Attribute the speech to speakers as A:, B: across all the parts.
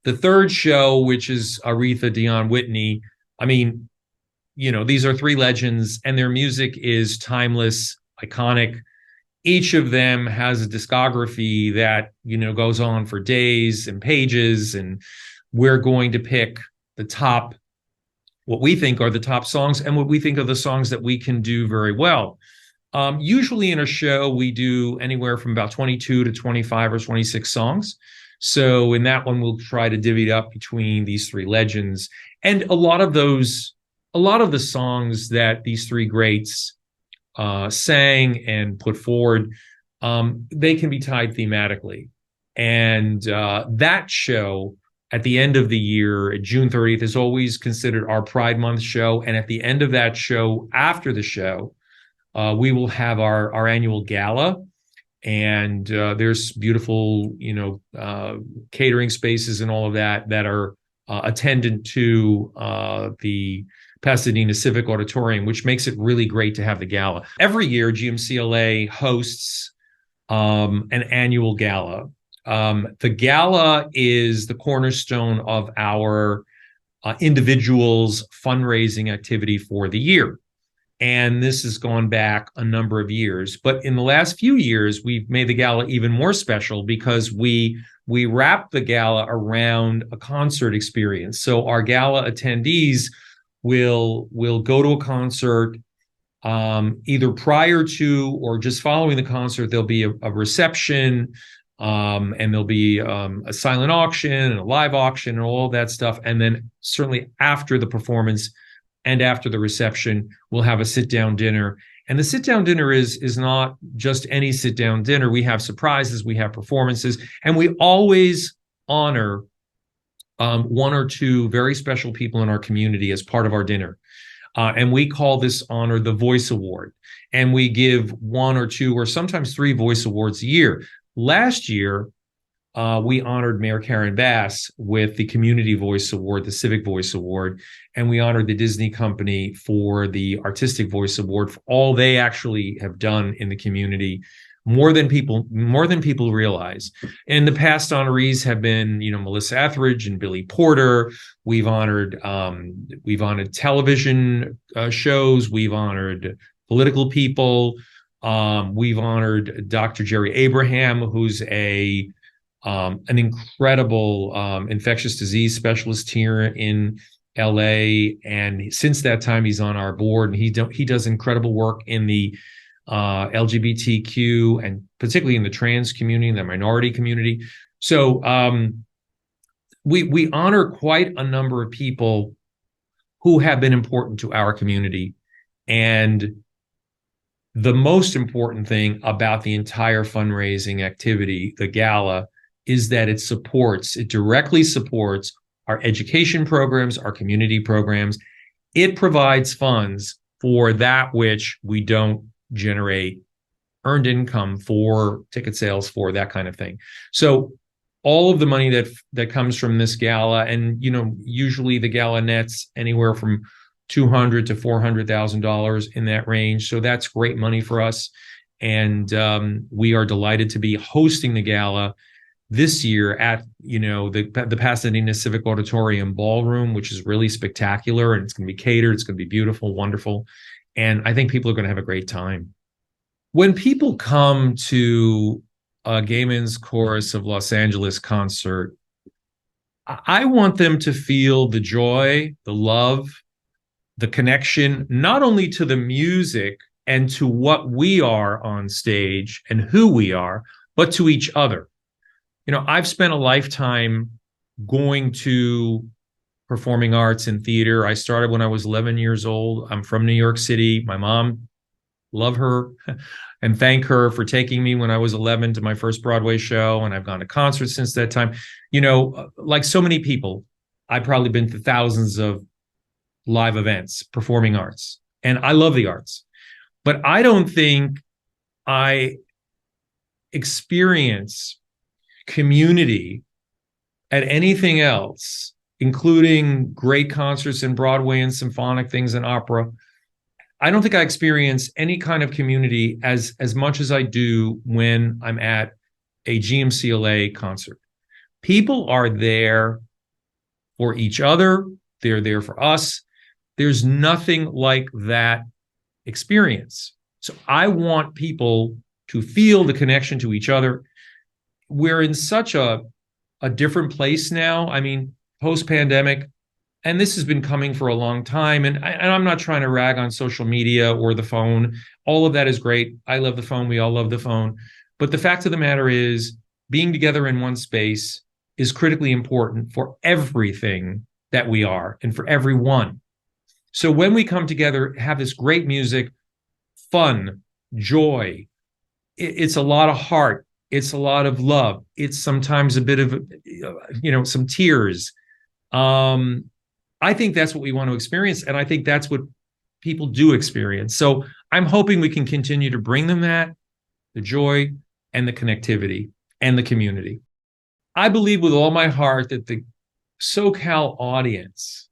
A: The third show, which is Aretha, Dionne, Whitney, I mean, these are three legends and their music is timeless, iconic. Each of them has a discography that, goes on for days and pages. And we're going to pick the top, what we think are the top songs and what we think are the songs that we can do very well. Usually in a show, we do anywhere from about 22 to 25 or 26 songs. So in that one, we'll try to divvy it up between these three legends. And a lot of the songs that these three greats sang and put forward, they can be tied thematically. And that show at the end of the year, June 30th, is always considered our Pride Month show. And at the end of that show, after the show, we will have our annual gala. And there's beautiful, catering spaces and all of that are attendant to the Pasadena Civic Auditorium, which makes it really great to have the gala. Every year, GMCLA hosts an annual gala. The gala is the cornerstone of our individuals' fundraising activity for the year. And this has gone back a number of years. But in the last few years, we've made the gala even more special because we wrap the gala around a concert experience. So our gala attendees will go to a concert either prior to or just following the concert. There'll be a reception, and there'll be a silent auction and a live auction and all of that stuff. And then certainly after the performance and after the reception, we'll have a sit-down dinner. And the sit-down dinner is not just any sit-down dinner. We have surprises, we have performances, and we always honor one or two very special people in our community as part of our dinner. And we call this honor the Voice Award. And we give one or two or sometimes three Voice Awards a year. Last year, we honored Mayor Karen Bass with the Community Voice Award, the Civic Voice Award, and we honored the Disney Company for the Artistic Voice Award for all they actually have done in the community, more than people realize. And the past honorees have been, Melissa Etheridge and Billy Porter. We've honored television shows. We've honored political people. We've honored Dr. Jerry Abraham, who's an incredible infectious disease specialist here in LA. And since that time, he's on our board, and he does incredible work in the LGBTQ and particularly in the trans community, the minority community. So we honor quite a number of people who have been important to our community. And the most important thing about the entire fundraising activity, the gala, is that it directly supports our education programs, our community programs. It provides funds for that which we don't generate earned income for, ticket sales for, that kind of thing. So all of the money that comes from this gala, and usually the gala nets anywhere from $200,000 to $400,000 in that range. So that's great money for us. And we are delighted to be hosting the gala this year at the Pasadena Civic Auditorium ballroom, which is really spectacular, and it's going to be catered. It's going to be beautiful, wonderful, and I think people are going to have a great time. When people come to a Gay Men's Chorus of Los Angeles concert, I want them to feel the joy, the love, the connection, not only to the music and to what we are on stage and who we are, but to each other. I've spent a lifetime going to performing arts and theater. I started when I was 11 years old. I'm from New York City. My mom, love her and thank her for taking me when I was 11 to my first Broadway show. And I've gone to concerts since that time. Like so many people, I've probably been to thousands of live events, performing arts, and I love the arts. But I don't think I experience community at anything else, including great concerts in Broadway and symphonic things and opera. I don't think I experience any kind of community as much as I do when I'm at a GMCLA concert. People are there for each other. They're there for us. There's nothing like that experience. So I want people to feel the connection to each other. We're in such a different place now. I mean, post-pandemic, and this has been coming for a long time. And I'm not trying to rag on social media or the phone. All of that is great. I love the phone. We all love the phone. But the fact of the matter is, being together in one space is critically important for everything that we are and for everyone. So when we come together, have this great music, fun, joy, it's a lot of heart. It's a lot of love. It's sometimes a bit of, some tears. I think that's what we want to experience. And I think that's what people do experience. So I'm hoping we can continue to bring them that, the joy and the connectivity and the community. I believe with all my heart that the SoCal audience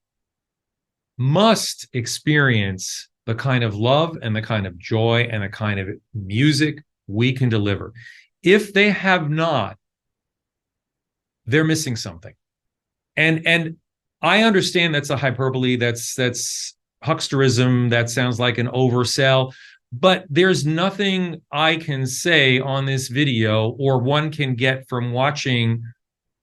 A: must experience the kind of love and the kind of joy and the kind of music we can deliver. If they have not, they're missing something. And I understand that's a hyperbole, that's hucksterism, that sounds like an oversell, but there's nothing I can say on this video or one can get from watching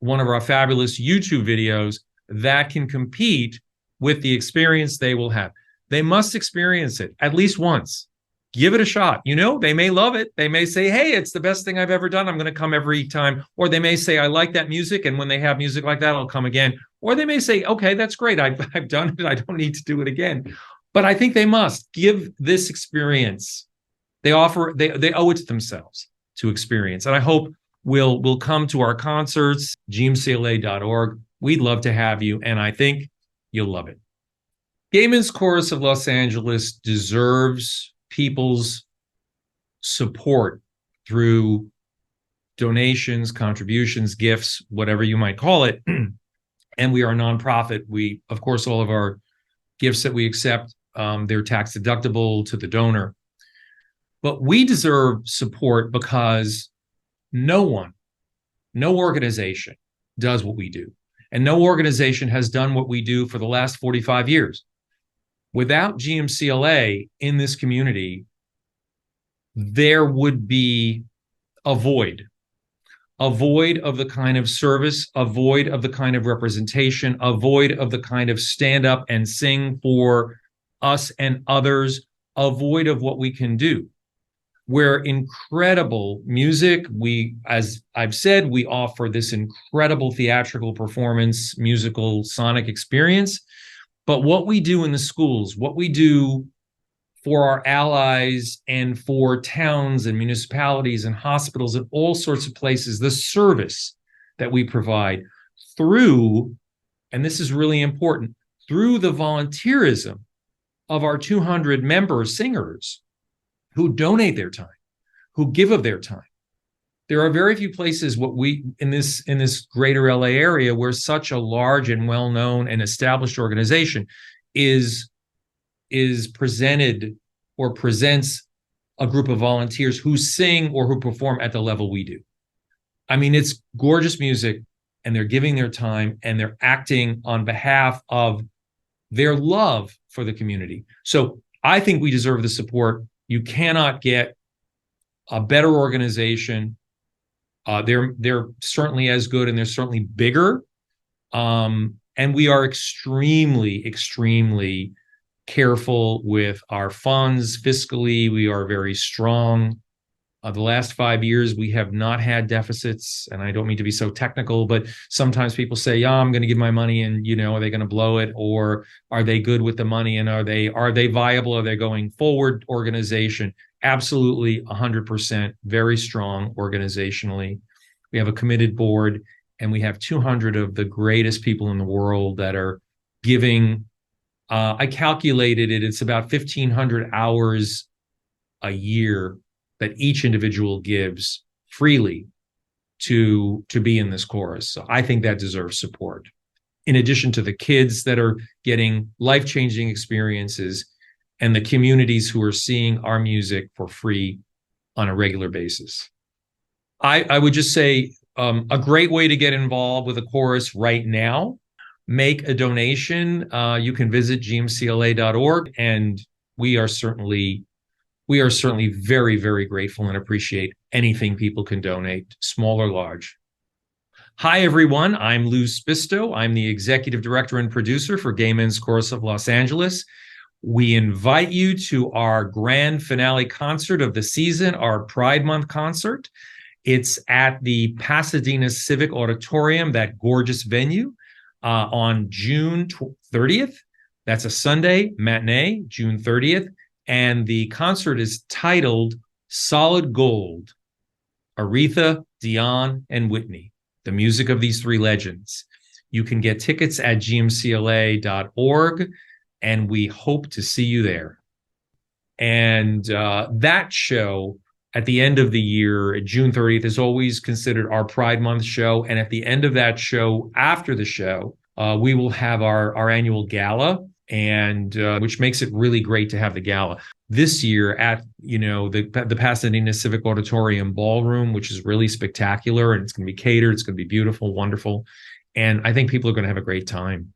A: one of our fabulous YouTube videos that can compete with the experience they will have. They must experience it at least once. Give it a shot. They may love it. They may say, hey, it's the best thing I've ever done. I'm going to come every time. Or they may say, I like that music. And when they have music like that, I'll come again. Or they may say, okay, that's great. I've done it. I don't need to do it again. But I think they must give this experience. They owe it to themselves to experience. And I hope we'll come to our concerts, GMCLA.org. We'd love to have you. And I think you'll love it. Gay Men's Chorus of Los Angeles deserves people's support through donations, contributions, gifts, whatever you might call it. And we are a nonprofit. We, of course, all of our gifts that we accept, they're tax deductible to the donor. But we deserve support because no organization does what we do. And no organization has done what we do for the last 45 years. Without GMCLA in this community, there would be a void of the kind of service, a void of the kind of representation, a void of the kind of stand up and sing for us and others, a void of what we can do. We're incredible music. As I've said, we offer this incredible theatrical performance, musical, sonic experience. But what we do in the schools, what we do for our allies and for towns and municipalities and hospitals and all sorts of places, the service that we provide through, and this is really important, through the volunteerism of our 200 member singers who donate their time, who give of their time. There are very few places in this greater LA area where such a large and well-known and established organization is presented or presents a group of volunteers who sing or who perform at the level we do. I mean, it's gorgeous music, and they're giving their time, and they're acting on behalf of their love for the community. So I think we deserve the support. You cannot get a better organization. They're certainly as good, and they're certainly bigger. And we are extremely, extremely careful with our funds. Fiscally, we are very strong. The last 5 years, we have not had deficits, and I don't mean to be so technical, but sometimes people say, yeah, I'm going to give my money, and, are they going to blow it? Or are they good with the money? And are they viable? Are they going forward organization? Absolutely 100%, very strong organizationally. We have a committed board, and we have 200 of the greatest people in the world that are giving. I calculated it. It's about 1,500 hours a year that each individual gives freely to be in this chorus. So I think that deserves support. In addition to the kids that are getting life-changing experiences and the communities who are seeing our music for free on a regular basis. I would just say a great way to get involved with a chorus right now make a donation, you can visit gmcla.org, and we are certainly very, very grateful and appreciate anything people can donate, small or large. Hi, everyone. I'm Lou Spisto. I'm the executive director and producer for Gay Men's Chorus of Los Angeles. We invite you to our grand finale concert of the season, our Pride Month concert. It's at the Pasadena Civic Auditorium, that gorgeous venue, on June 30th. That's a Sunday matinee, June 30th. And the concert is titled Solid Gold, Aretha, Dionne, and Whitney, the music of these three legends. You can get tickets at gmcla.org, and we hope to see you there. And that show at the end of the year, June 30th, is always considered our Pride Month show. And at the end of that show, after the show, we will have our annual gala, and which makes it really great to have the gala this year at the Pasadena Civic Auditorium ballroom, which is really spectacular, and it's going to be catered. It's going to be beautiful, wonderful, and I think people are going to have a great time.